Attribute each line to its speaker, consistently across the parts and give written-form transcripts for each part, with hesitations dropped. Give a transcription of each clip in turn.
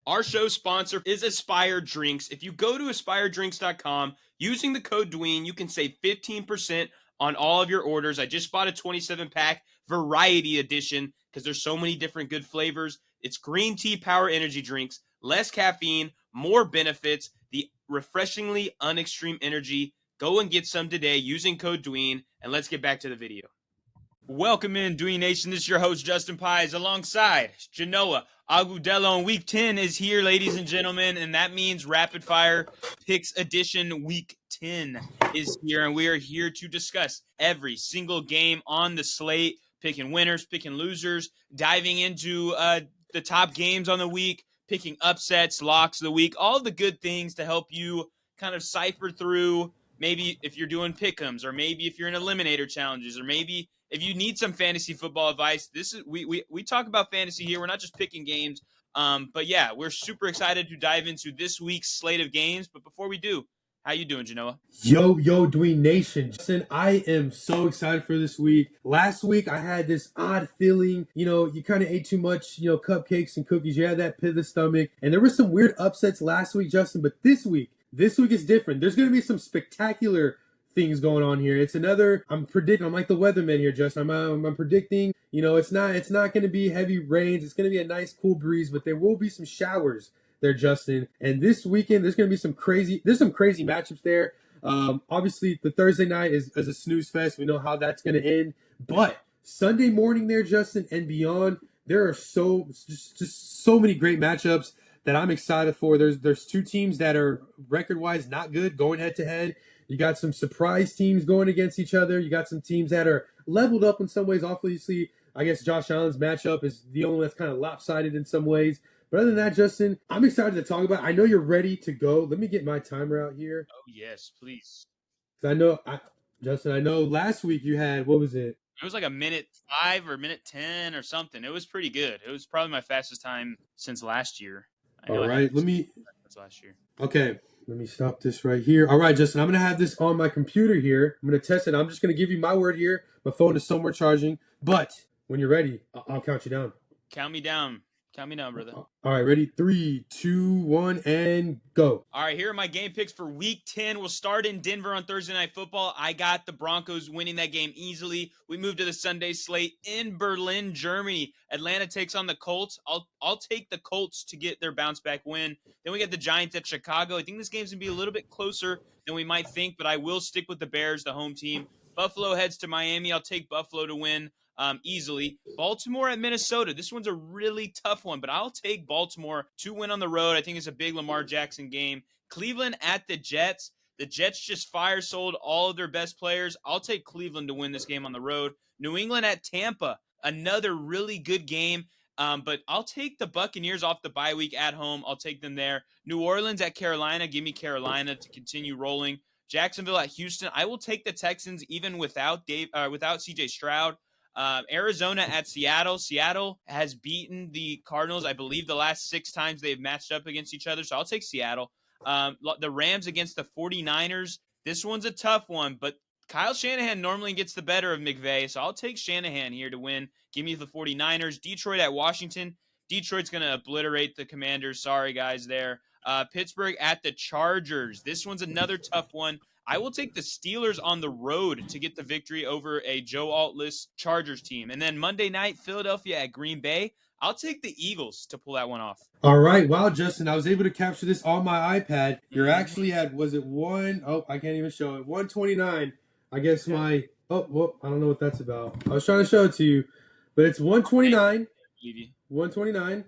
Speaker 1: Our show sponsor is Aspire Drinks. If you go to aspiredrinks.com, using the code Dween, you can save 15% on all of your orders. I just bought a 27-pack variety edition because there's so many different good flavors. It's green tea power energy drinks, less caffeine, more benefits, the refreshingly unextreme energy. Go and get some today using code Dween, and let's get back to the video. Welcome in, Dween Nation. This is your host, Justin Pies, alongside Genoa Agudelo. And Week 10 is here, ladies and gentlemen, and that means Rapid Fire Picks Edition Week 10 is here, and we are here to discuss every single game on the slate, picking winners, picking losers, diving into the top games on the week, picking upsets, locks of the week, all the good things to help you kind of cipher through maybe if you're doing pick'ems, or maybe if you're in eliminator challenges, or maybe if you need some fantasy football advice. This is we talk about fantasy here. We're not just picking games. But yeah, we're super excited to dive into this week's slate of games. But before we do, how you doing, Genoa?
Speaker 2: Yo, Dween Nation. Justin, I am so excited for this week. Last week, I had this odd feeling, you kind of ate too much, cupcakes and cookies. You had that pit of the stomach. And there were some weird upsets last week, Justin. But this week is different. There's going to be some spectacular things going on here. It's another, I'm like the weatherman here, Justin. I'm predicting, it's not going to be heavy rains. It's going to be a nice cool breeze, but there will be some showers there, Justin. And this weekend, there's going to be some crazy matchups there. Obviously, the Thursday night is a snooze fest. We know how that's going to end. But Sunday morning there, Justin, and beyond, there are just so many great matchups that I'm excited for. There's two teams that are record-wise not good going head-to-head. You got some surprise teams going against each other. You got some teams that are leveled up in some ways. Obviously, I guess Josh Allen's matchup is the only one that's kind of lopsided in some ways. But other than that, Justin, I'm excited to talk about it. I know you're ready to go. Let me get my timer out here.
Speaker 1: Oh yes, please.
Speaker 2: Justin, I know last week you had, what was it?
Speaker 1: It was like a minute 5 or minute 10 or something. It was pretty good. It was probably my fastest time since last year.
Speaker 2: All right,
Speaker 1: last year.
Speaker 2: Okay, let me stop this right here. All right, Justin, I'm going to have this on my computer here. I'm going to test it. I'm just going to give you my word here. My phone is somewhere charging. But when you're ready, I'll count you down.
Speaker 1: Count me down. Count me down, brother.
Speaker 2: All right, ready? 3, 2, 1, and go.
Speaker 1: All right, here are my game picks for Week 10. We'll start in Denver on Thursday Night Football. I got the Broncos winning that game easily. We move to the Sunday slate in Berlin, Germany. Atlanta takes on the Colts. I'll take the Colts to get their bounce-back win. Then we get the Giants at Chicago. I think this game's going to be a little bit closer than we might think, but I will stick with the Bears, the home team. Buffalo heads to Miami. I'll take Buffalo to win easily. Baltimore at Minnesota. This one's a really tough one, but I'll take Baltimore to win on the road. I think it's a big Lamar Jackson game. Cleveland at the Jets. The Jets just fire-sold all of their best players. I'll take Cleveland to win this game on the road. New England at Tampa. Another really good game. But I'll take the Buccaneers off the bye week at home. I'll take them there. New Orleans at Carolina. Give me Carolina to continue rolling. Jacksonville at Houston. I will take the Texans even without CJ Stroud. Arizona at Seattle. Seattle has beaten the Cardinals, I believe, the last 6 times they've matched up against each other. So I'll take Seattle. The Rams against the 49ers. This one's a tough one, but Kyle Shanahan normally gets the better of McVay. So I'll take Shanahan here to win. Give me the 49ers. Detroit at Washington. Detroit's going to obliterate the Commanders. Sorry, guys, there. Pittsburgh at the Chargers. This one's another tough one. I will take the Steelers on the road to get the victory over a Joe Altless Chargers team. And then Monday night, Philadelphia at Green Bay. I'll take the Eagles to pull that one off.
Speaker 2: All right. Wow, Justin, I was able to capture this on my iPad. You're actually at, was it one? Oh, I can't even show it. 129. I guess I don't know what that's about. I was trying to show it to you, but it's 129. 129.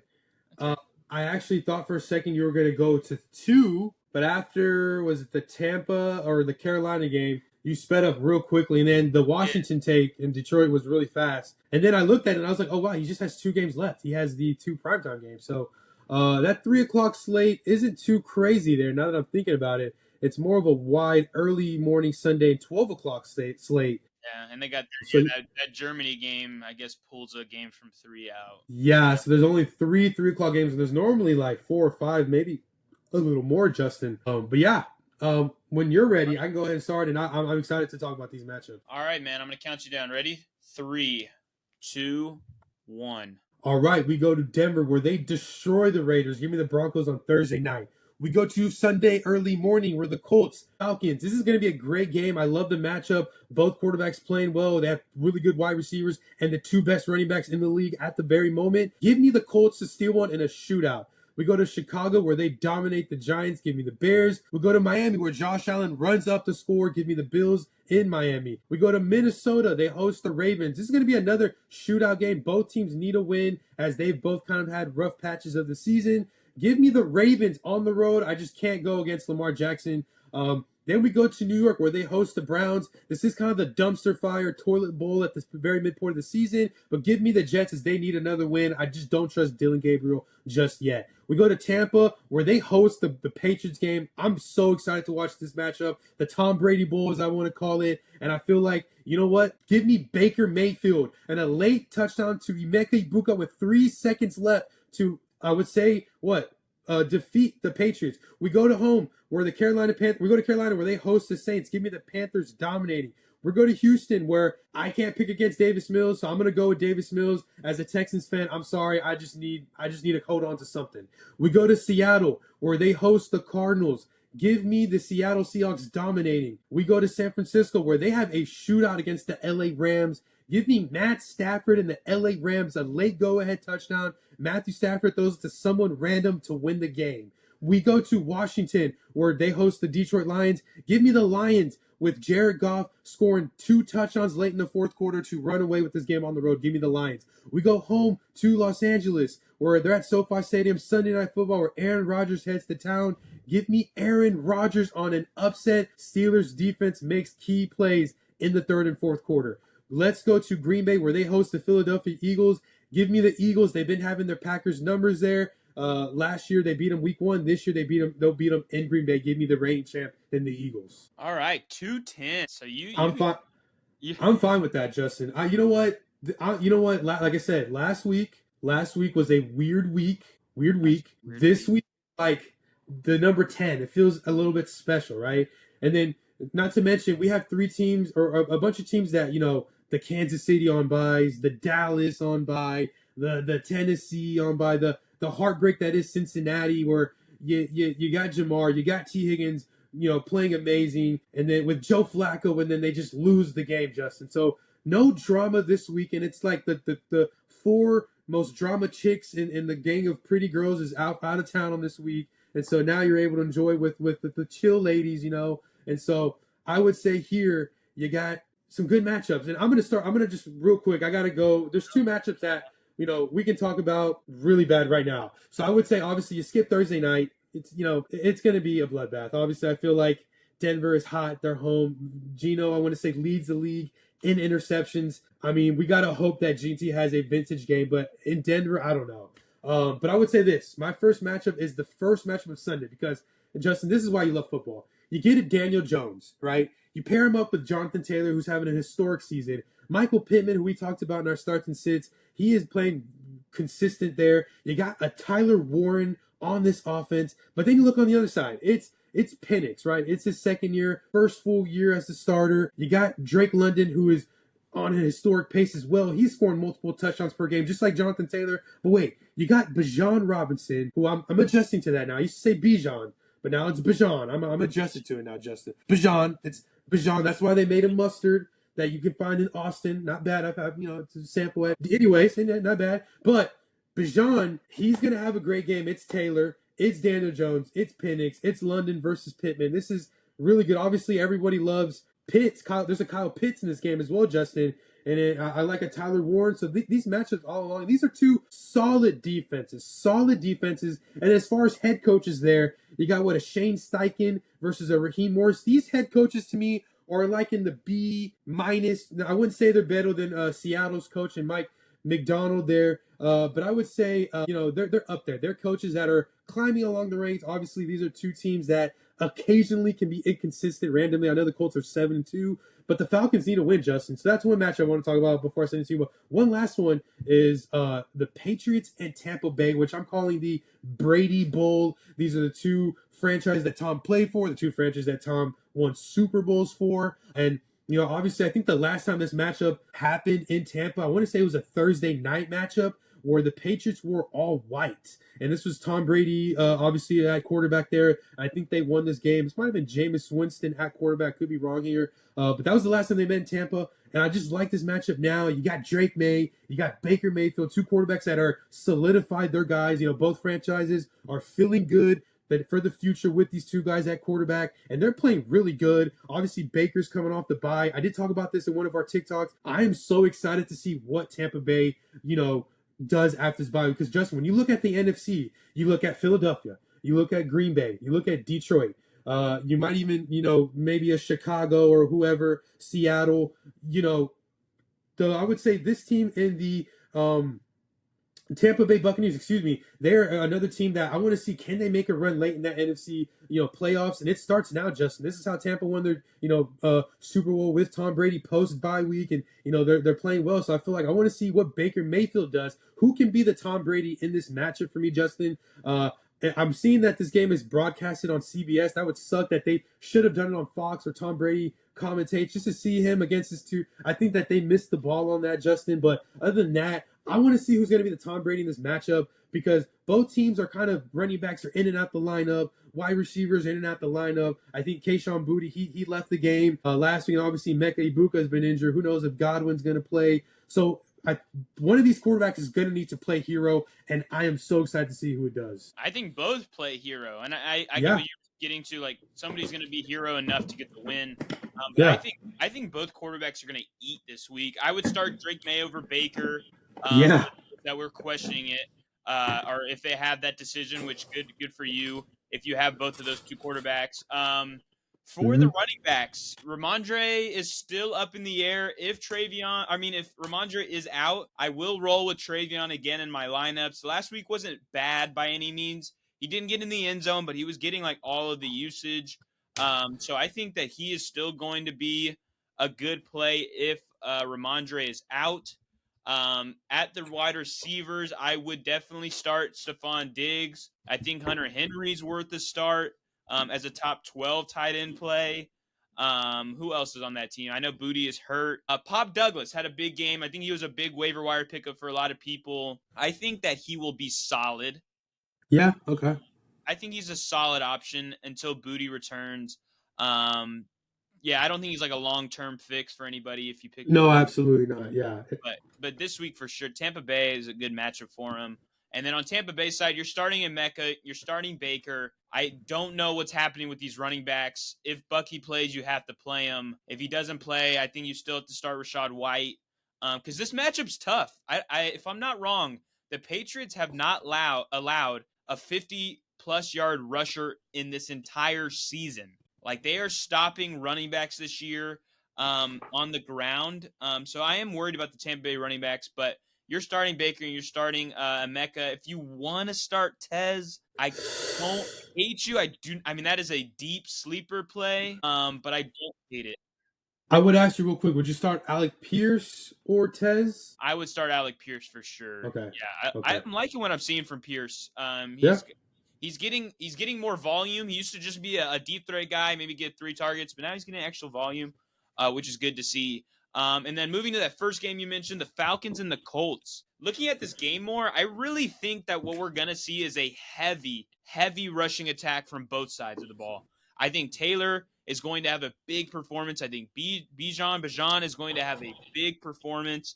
Speaker 2: I actually thought for a second you were going to go to 2. But after, was it the Tampa or the Carolina game, you sped up real quickly. And then the Washington take in Detroit was really fast. And then I looked at it and I was like, oh, wow, he just has 2 games left. He has the 2 primetime games. So that 3 o'clock slate isn't too crazy there now that I'm thinking about it. It's more of a wide early morning Sunday 12 o'clock slate.
Speaker 1: Yeah, and they got that Germany game, I guess, pulls a game from 3 out.
Speaker 2: Yeah, so there's only 3 o'clock games. And there's normally like 4 or 5, maybe a little more, Justin. But yeah, when you're ready, I can go ahead and start, and I'm excited to talk about these matchups.
Speaker 1: All right, man. I'm going to count you down. Ready? 3, 2, 1.
Speaker 2: All right, we go to Denver where they destroy the Raiders. Give me the Broncos on Thursday night. We go to Sunday early morning where the Colts, Falcons. This is going to be a great game. I love the matchup. Both quarterbacks playing well. They have really good wide receivers and the two best running backs in the league at the very moment. Give me the Colts to steal one in a shootout. We go to Chicago where they dominate the Giants. Give me the Bears. We go to Miami where Josh Allen runs up the score. Give me the Bills in Miami. We go to Minnesota. They host the Ravens. This is going to be another shootout game. Both teams need a win as they've both kind of had rough patches of the season. Give me the Ravens on the road. I just can't go against Lamar Jackson. Then we go to New York where they host the Browns. This is kind of the dumpster fire toilet bowl at the very midpoint of the season. But give me the Jets as they need another win. I just don't trust Dylan Gabriel just yet. We go to Tampa where they host the Patriots game. I'm so excited to watch this matchup. The Tom Brady Bowl, as I want to call it. And I feel like, you know what? Give me Baker Mayfield and a late touchdown to Emeka Ibuka with 3 seconds left to, I would say, defeat the Patriots. We go to home where we go to Carolina where they host the Saints. Give me the Panthers dominating. We go to Houston where I can't pick against Davis Mills, so I'm gonna go with Davis Mills. As a Texans fan, I'm sorry, I just need to hold on to something. We go to Seattle where they host the Cardinals. Give me the Seattle Seahawks dominating. We go to San Francisco where they have a shootout against the LA Rams. Give me Matt Stafford and the LA Rams, a late go-ahead touchdown. Matthew Stafford throws it to someone random to win the game. We go to Washington where they host the Detroit Lions. Give me the Lions with Jared Goff scoring 2 touchdowns late in the fourth quarter to run away with this game on the road. Give me the Lions. We go home to Los Angeles where they're at SoFi Stadium Sunday Night Football where Aaron Rodgers heads to town. Give me Aaron Rodgers on an upset. Steelers defense makes key plays in the third and fourth quarter. Let's go to Green Bay where they host the Philadelphia Eagles. Give me the Eagles. They've been having their Packers numbers there. Last year they beat them week 1. This year they'll beat them in Green Bay. Give me the reigning champ in the Eagles.
Speaker 1: All right, 2-10. So
Speaker 2: I'm fine. I'm fine with that, Justin. You know what? Like I said, last week was a weird week. This week, like the number 10, it feels a little bit special, right? And then, not to mention, we have 3 teams or a bunch of teams that, the Kansas City on buys, the Dallas on buy, the Tennessee on buy, the heartbreak that is Cincinnati, where you got Jamar, you got T. Higgins, playing amazing, and then with Joe Flacco, and then they just lose the game, Justin. So no drama this week, and it's like the 4 most drama chicks in the gang of pretty girls is out of town on this week, and so now you're able to enjoy with the chill ladies, and so I would say here you got some good matchups, and I'm gonna just real quick. I gotta go. There's 2 matchups that we can talk about really bad right now. So I would say obviously you skip Thursday night. It's gonna be a bloodbath. Obviously I feel like Denver is hot. They're home. Geno, I want to say, leads the league in interceptions. I mean, we gotta hope that GT has a vintage game, but in Denver, I don't know. But I would say this: my first matchup is the first matchup of Sunday because, Justin, this is why you love football. You get it, Daniel Jones, right? You pair him up with Jonathan Taylor, who's having an historic season. Michael Pittman, who we talked about in our starts and sits, he is playing consistent there. You got a Tyler Warren on this offense, but then you look on the other side. It's Penix, right? It's his second year, first full year as the starter. You got Drake London, who is on an historic pace as well. He's scoring multiple touchdowns per game, just like Jonathan Taylor. But wait, you got Bijan Robinson, who I'm adjusting to that now. I used to say Bijan, but now it's Bijan. I'm adjusted to it now, Justin. Bijan, it's Bijan. That's why they made him mustard that you can find in Austin. Not bad. It's a sample. Anyways, not bad. But Bijan, he's going to have a great game. It's Taylor. It's Daniel Jones. It's Penix. It's London versus Pittman. This is really good. Obviously, everybody loves Pitts. There's a Kyle Pitts in this game as well, Justin. And I like a Tyler Warren. So these matchups all along, these are 2 solid defenses. And as far as head coaches there, you got a Shane Steichen versus a Raheem Morris. These head coaches to me are like in the B-. Now, I wouldn't say they're better than Seattle's coach and Mike McDonald there. But I would say, they're up there. They're coaches that are climbing along the ranks. Obviously, these are 2 teams that occasionally can be inconsistent randomly. I know the Colts are 7-2, but the Falcons need a win, Justin. So that's one match I want to talk about before I send it to you. But one last one is the Patriots and Tampa Bay, which I'm calling the Brady Bowl. These are the 2 franchises that Tom played for, the 2 franchises that Tom won Super Bowls for. And obviously, I think the last time this matchup happened in Tampa, I want to say it was a Thursday night matchup where the Patriots wore all white. And this was Tom Brady, obviously at quarterback there. I think they won this game. This might have been Jameis Winston at quarterback. Could be wrong here. But that was the last time they met in Tampa. And I just like this matchup now. You got Drake May, you got Baker Mayfield, two quarterbacks that are solidified their guys. Both franchises are feeling good but for the future with these two guys at quarterback, and they're playing really good. Obviously, Baker's coming off the bye. I did talk about this in one of our TikToks. I am so excited to see what Tampa Bay, does after this bye. Because Justin, when you look at the NFC, you look at Philadelphia, you look at Green Bay, you look at Detroit. You might even, maybe a Chicago or whoever, Seattle. I would say this team in the Tampa Bay Buccaneers, excuse me, they're another team that I want to see. Can they make a run late in that NFC, playoffs? And it starts now, Justin. This is how Tampa won their, Super Bowl with Tom Brady post bye week, and they're playing well. So I feel like I want to see what Baker Mayfield does. Who can be the Tom Brady in this matchup for me, Justin? I'm seeing that this game is broadcasted on CBS. That would suck that they should have done it on Fox or Tom Brady commentates just to see him against his two. I think that they missed the ball on that, Justin. But other than that, I want to see who's going to be the Tom Brady in this matchup because both teams are kind of running backs are in and out the lineup, wide receivers in and out the lineup. I think Kayshon Boutte, he left the game last week, and obviously Mecca Ibuka has been injured. Who knows if Godwin's going to play? So one of these quarterbacks is going to need to play hero, and I am so excited to see who it does.
Speaker 1: I think both play hero, and I get
Speaker 2: Yeah.
Speaker 1: what you're getting to. Like somebody's going to be hero enough to get the win. But
Speaker 2: Yeah.
Speaker 1: I think both quarterbacks are going to eat this week. I would start Drake May over Baker.
Speaker 2: Yeah.
Speaker 1: That we're questioning it, or if they have that decision, which good for you if you have both of those two quarterbacks. For the running backs, Ramondre is still up in the air. If Ramondre is out, I will roll with Travion again in my lineups. Last week wasn't bad by any means. He didn't get in the end zone, but he was getting like all of the usage. So I think that he is still going to be a good play if Ramondre is out. At the wide receivers, I would definitely start Stephon Diggs. I think Hunter Henry's worth a start as a top 12 tight end play. Who else is on that team? I know Booty is hurt. Pop Douglas had a big game. I think he was a big waiver wire pickup for a lot of people. I think that he will be solid.
Speaker 2: Yeah. Okay.
Speaker 1: I think he's a solid option until Booty returns. Yeah, I don't think he's like a long-term fix for anybody if you pick him.
Speaker 2: No, absolutely not. Yeah.
Speaker 1: But this week for sure, Tampa Bay is a good matchup for him. And then on Tampa Bay side, you're starting in Mecca, you're starting Baker. I don't know what's happening with these running backs. If Bucky plays, you have to play him. If he doesn't play, I think you still have to start Rachaad White because this matchup's tough. If I'm not wrong, the Patriots have not allowed a 50-plus yard rusher in this entire season. Like they are stopping running backs this year on the ground. So I am worried about the Tampa Bay running backs, but you're starting Baker and you're starting Mecca. If you want to start Tez, I don't hate you. I mean, that is a deep sleeper play, but I don't hate it.
Speaker 2: I would ask you real quick, would you start Alec Pierce or Tez?
Speaker 1: I would start Alec Pierce for sure.
Speaker 2: Okay.
Speaker 1: Yeah,
Speaker 2: Okay.
Speaker 1: I'm liking what I'm seeing from Pierce.
Speaker 2: Yeah.
Speaker 1: He's getting more volume. He used to just be a deep threat guy, maybe get 3 targets, but now he's getting actual volume, which is good to see. And then moving to that first game you mentioned, the Falcons and the Colts. Looking at this game more, I really think that what we're going to see is a heavy, heavy rushing attack from both sides of the ball. I think Taylor is going to have a big performance. I think Bijan is going to have a big performance.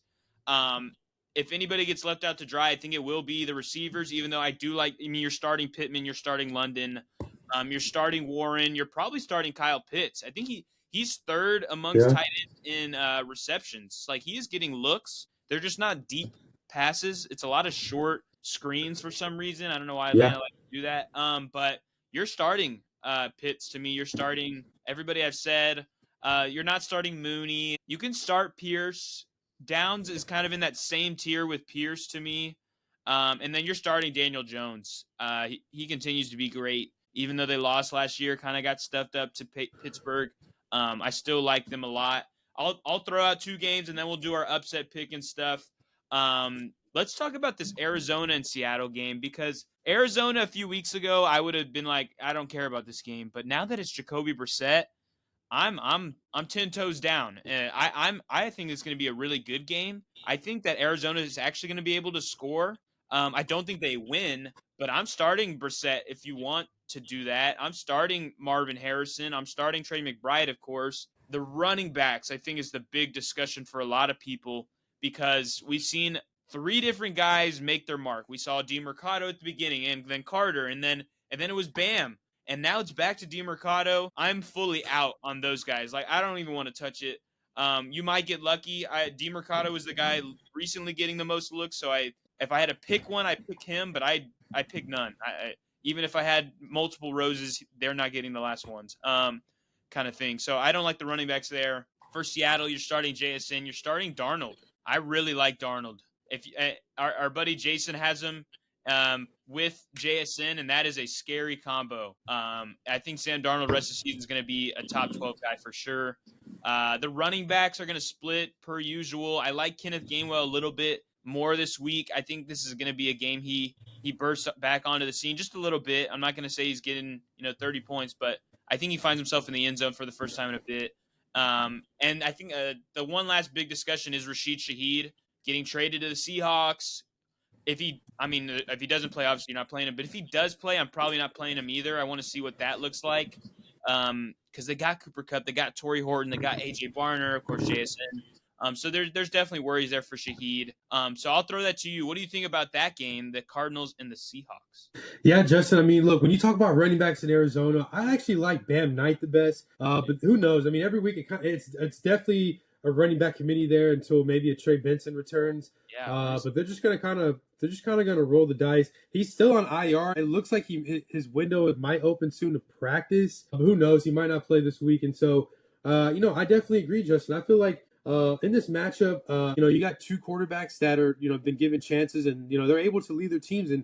Speaker 1: If anybody gets left out to dry, I think it will be the receivers, even though you're starting Pittman, you're starting London, you're starting Warren, you're probably starting Kyle Pitts. I think he's third amongst tight ends in receptions. Like he is getting looks. They're just not deep passes. It's a lot of short screens for some reason. I don't know why Atlanta likes to do that. But you're starting Pitts to me. You're starting everybody I've said. You're not starting Mooney. You can start Pierce. Downs is kind of in that same tier with Pierce to me. And then you're starting Daniel Jones. He continues to be great. Even though they lost last year, kind of got stuffed up to Pittsburgh. I still like them a lot. I'll throw out 2 games and then we'll do our upset pick and stuff. Let's talk about this Arizona and Seattle game because Arizona a few weeks ago, I would have been like, I don't care about this game. But now that it's Jacoby Brissett, I'm 10 toes down. And I think it's going to be a really good game. I think that Arizona is actually going to be able to score. I don't think they win, but I'm starting Brissett if you want to do that. I'm starting Marvin Harrison. I'm starting Trey McBride, of course. The running backs, I think, is the big discussion for a lot of people because we've seen three different guys make their mark. We saw DeMercado at the beginning, and then Carter, and then it was Bam, and now it's back to DeMercado. I'm fully out on those guys. Like, I don't even want to touch it. You might get lucky. DeMercado was the guy recently getting the most looks, so if I had to pick one, I pick him, but I pick none. Even if I had multiple roses, they're not getting the last ones. Kind of thing. So I don't like the running backs there. For Seattle, you're starting JSN. You're starting Darnold. I really like Darnold. If our buddy Jason has him with JSN, and that is a scary combo. I think Sam Darnold rest of the season is going to be a top 12 guy for sure. The running backs are going to split per usual. I like Kenneth Gainwell a little bit more this week. I think this is going to be a game he bursts back onto the scene just a little bit. I'm not going to say he's getting 30 points, but I think he finds himself in the end zone for the first time in a bit. And I think the one last big discussion is Rashid Shaheed getting traded to the Seahawks. If he doesn't play, obviously you're not playing him. But if he does play, I'm probably not playing him either. I want to see what that looks like. Because they got Cooper Kupp, they got Torrey Horton, they got AJ Barner, of course JSN. So there's definitely worries there for Shaheed. So I'll throw that to you. What do you think about that game, the Cardinals and the Seahawks?
Speaker 2: Yeah, Justin. I mean, look, when you talk about running backs in Arizona, I actually like Bam Knight the best. But who knows? I mean, every week it's definitely a running back committee there until maybe a Trey Benson returns.
Speaker 1: Yeah, honestly.
Speaker 2: But they're just kind of gonna roll the dice. He's still on IR. It looks like his window might open soon to practice. Who knows? He might not play this week, and so I definitely agree, Justin. I feel like in this matchup, you got two quarterbacks that are been given chances, and they're able to lead their teams. And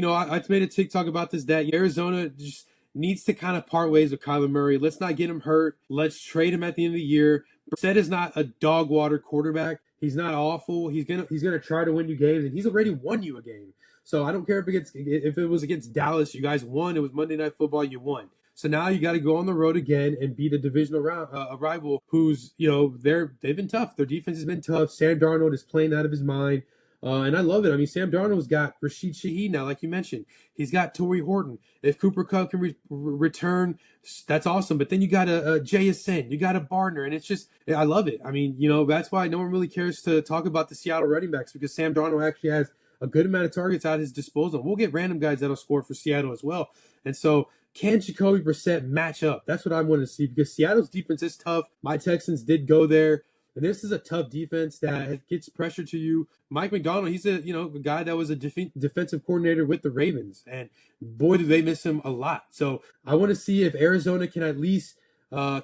Speaker 2: I made a TikTok about this that Arizona just needs to kind of part ways with Kyler Murray. Let's not get him hurt. Let's trade him at the end of the year. Brissett is not a dog water quarterback. He's not awful. He's gonna try to win you games, and he's already won you a game. So I don't care if it was against Dallas, you guys won. It was Monday Night Football, you won. So now you got to go on the road again and beat a divisional rival who's they've been tough. Their defense has been tough. Sam Darnold is playing out of his mind. And I love it. I mean, Sam Darnold's got Rashid Shaheed now, like you mentioned. He's got Torrey Horton. If Cooper Kupp can return, that's awesome. But then you got a JSN, you got a Bardner, and it's just, I love it. I mean, that's why no one really cares to talk about the Seattle running backs because Sam Darnold actually has a good amount of targets at his disposal. We'll get random guys that'll score for Seattle as well. And so, can Jacoby Brissett match up? That's what I want to see because Seattle's defense is tough. My Texans did go there. And this is a tough defense that gets pressure to you. Mike McDonald, he's a guy that was a defensive coordinator with the Ravens, and boy, do they miss him a lot. So I want to see if Arizona can at least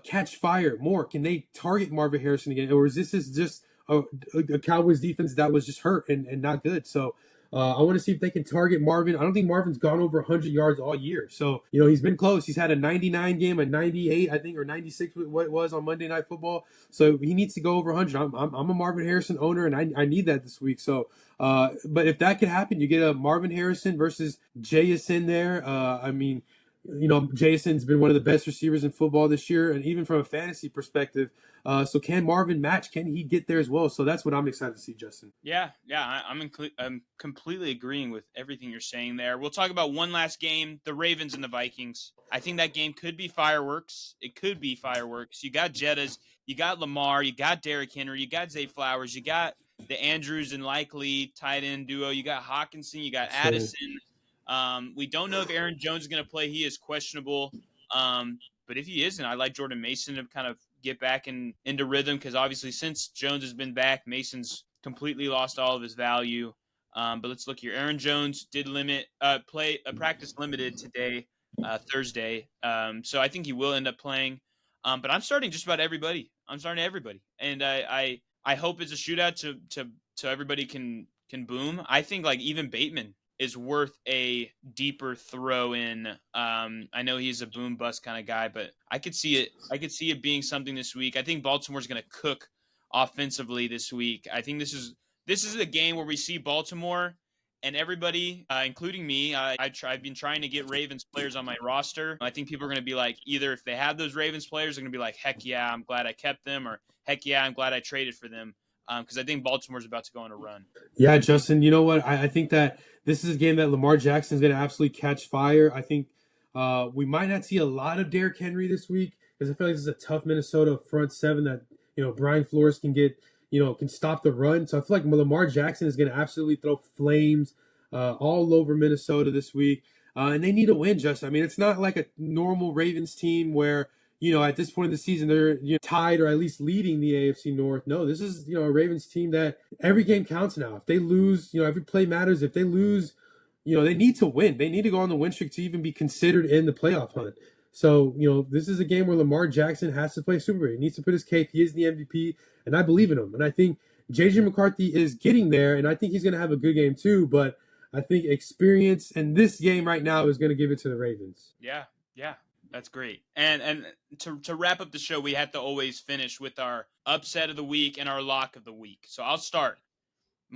Speaker 2: catch fire more. Can they target Marvin Harrison again, or is this just a Cowboys defense that was just hurt and not good? So I want to see if they can target Marvin. I don't think Marvin's gone over 100 yards all year. So, he's been close. He's had a 99 game, a 98, I think, or 96, what it was on Monday Night Football. So he needs to go over 100. I'm a Marvin Harrison owner, and I need that this week. So, but if that could happen, you get a Marvin Harrison versus JSN there. Jason's been one of the best receivers in football this year, and even from a fantasy perspective. So can Marvin match? Can he get there as well? So that's what I'm excited to see, Justin.
Speaker 1: Yeah, I'm completely agreeing with everything you're saying there. We'll talk about one last game, the Ravens and the Vikings. I think that game could be fireworks. It could be fireworks. You got Jettas, you got Lamar, you got Derrick Henry, you got Zay Flowers, you got the Andrews and Likely tight end duo, you got Hawkinson, you got Addison. We don't know if Aaron Jones is going to play. He is questionable. But if he isn't, I like Jordan Mason to kind of get back into rhythm because obviously since Jones has been back, Mason's completely lost all of his value. But let's look here. Aaron Jones did practice limited today, Thursday. So I think he will end up playing. But I'm starting just about everybody. I'm starting everybody, and I hope it's a shootout to everybody can boom. I think like even Bateman is worth a deeper throw in. I know he's a boom bust kind of guy, but I could see it. I could see it being something this week. I think Baltimore's going to cook offensively this week. I think this is a game where we see Baltimore and everybody, including me, I've been trying to get Ravens players on my roster. I think people are going to be like, either if they have those Ravens players, they're going to be like, heck yeah, I'm glad I kept them, or heck yeah, I'm glad I traded for them. Because I think Baltimore's about to go on a run.
Speaker 2: Yeah, Justin, you know what? I think that this is a game that Lamar Jackson is going to absolutely catch fire. I think we might not see a lot of Derrick Henry this week because I feel like this is a tough Minnesota front seven that, Brian Flores can get, can stop the run. So I feel like Lamar Jackson is going to absolutely throw flames all over Minnesota this week. And they need a win, Justin. I mean, it's not like a normal Ravens team where, at this point in the season, they're tied or at least leading the AFC North. No, this is, a Ravens team that every game counts now. If they lose, every play matters. If they lose, they need to win. They need to go on the win streak to even be considered in the playoff hunt. So, this is a game where Lamar Jackson has to play Super Bowl. He needs to put his cake. He is the MVP, and I believe in him. And I think J.J. McCarthy is getting there, and I think he's going to have a good game too. But I think experience in this game right now is going to give it to the Ravens.
Speaker 1: Yeah, yeah. That's great. And to wrap up the show, we have to always finish with our upset of the week and our lock of the week. So I'll start.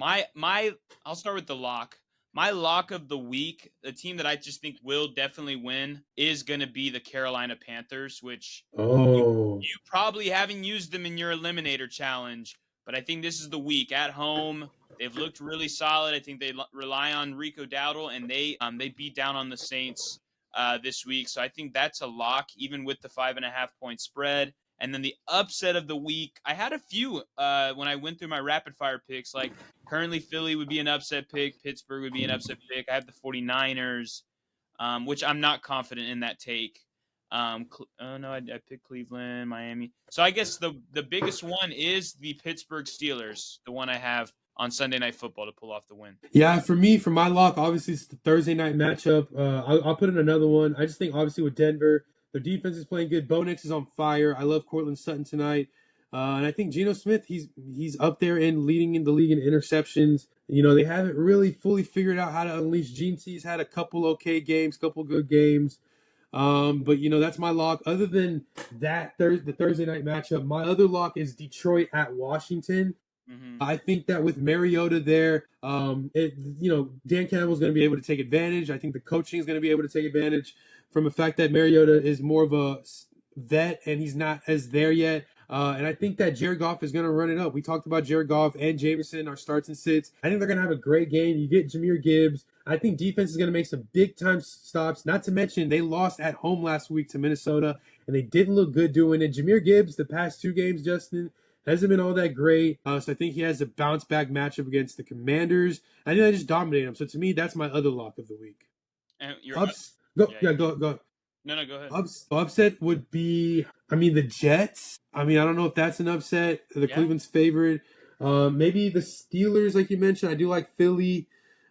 Speaker 1: I'll start with the lock. My lock of the week, the team that I just think will definitely win, is going to be the Carolina Panthers, which you probably haven't used them in your Eliminator Challenge, but I think this is the week at home. They've looked really solid. I think they rely on Rico Dowdle, and they beat down on the Saints this week. So I think that's a lock, even with the 5.5-point spread. And then the upset of the week, I had a few when I went through my rapid fire picks. Like currently Philly would be an upset pick. Pittsburgh would be an upset pick. I have the 49ers, which I'm not confident in that take. I picked Cleveland, Miami. So I guess the biggest one is the Pittsburgh Steelers, the one I have on Sunday Night Football to pull off the win.
Speaker 2: Yeah, for me, for my lock, obviously it's the Thursday night matchup. I'll put in another one. I just think obviously with Denver, their defense is playing good. Bo Nix is on fire. I love Cortland Sutton tonight. And I think Geno Smith, he's up there in leading in the league in interceptions. They haven't really fully figured out how to unleash Gene C's had a couple okay games, couple good games. But that's my lock. Other than that, the Thursday night matchup, my other lock is Detroit at Washington. Mm-hmm. I think that with Mariota there, Dan Campbell's going to be able to take advantage. I think the coaching is going to be able to take advantage from the fact that Mariota is more of a vet and he's not as there yet. And I think that Jared Goff is going to run it up. We talked about Jared Goff and Jameson, our starts and sits. I think they're going to have a great game. You get Jahmyr Gibbs. I think defense is going to make some big-time stops. Not to mention, they lost at home last week to Minnesota, and they didn't look good doing it. Jahmyr Gibbs, the past two games, Justin, hasn't been all that great. So I think he has a bounce-back matchup against the Commanders. I think I just dominated him. So to me, that's my other lock of the week.
Speaker 1: And
Speaker 2: Go.
Speaker 1: No, go ahead.
Speaker 2: Upset would be, the Jets. I don't know if that's an upset. Cleveland's favorite. Maybe the Steelers, like you mentioned. I do like Philly.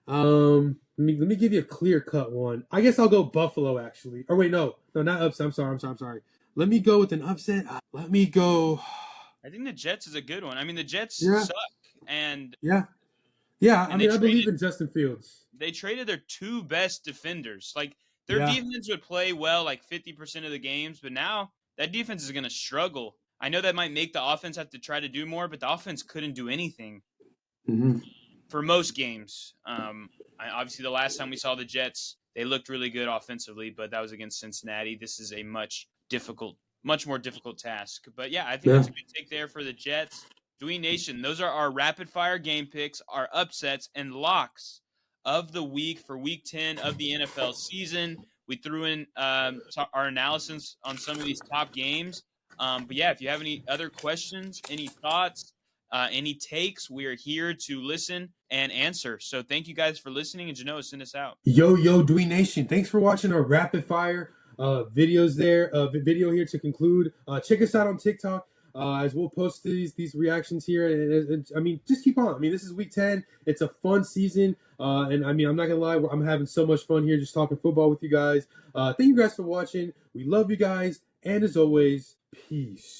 Speaker 2: Let me give you a clear-cut one. I guess I'll go Buffalo, actually. Or wait, no, not upset. I'm sorry. Let me go with an upset. Let me go.
Speaker 1: I think the Jets is a good one. The Jets suck. And
Speaker 2: yeah. I believe in Justin Fields.
Speaker 1: They traded their two best defenders. Like, their defense would play well like 50% of the games, but now that defense is going to struggle. I know that might make the offense have to try to do more, but the offense couldn't do anything for most games. Obviously, the last time we saw the Jets, they looked really good offensively, but that was against Cincinnati. This is a much more difficult task. But yeah, I think that's a good take there for the Jets. Dween Nation, those are our rapid-fire game picks, our upsets, and locks of the week for Week 10 of the NFL season. We threw in our analysis on some of these top games. But yeah, if you have any other questions, any thoughts, any takes, we are here to listen and answer. So thank you guys for listening, and Genoa, send us out.
Speaker 2: Yo, Dween Nation, thanks for watching our rapid-fire videos there. Video here to conclude. Check us out on TikTok. As we'll post these reactions here, and just keep on. This is Week 10. It's a fun season, and I'm not gonna lie, I'm having so much fun here just talking football with you guys. Thank you guys for watching. We love you guys, and as always, peace.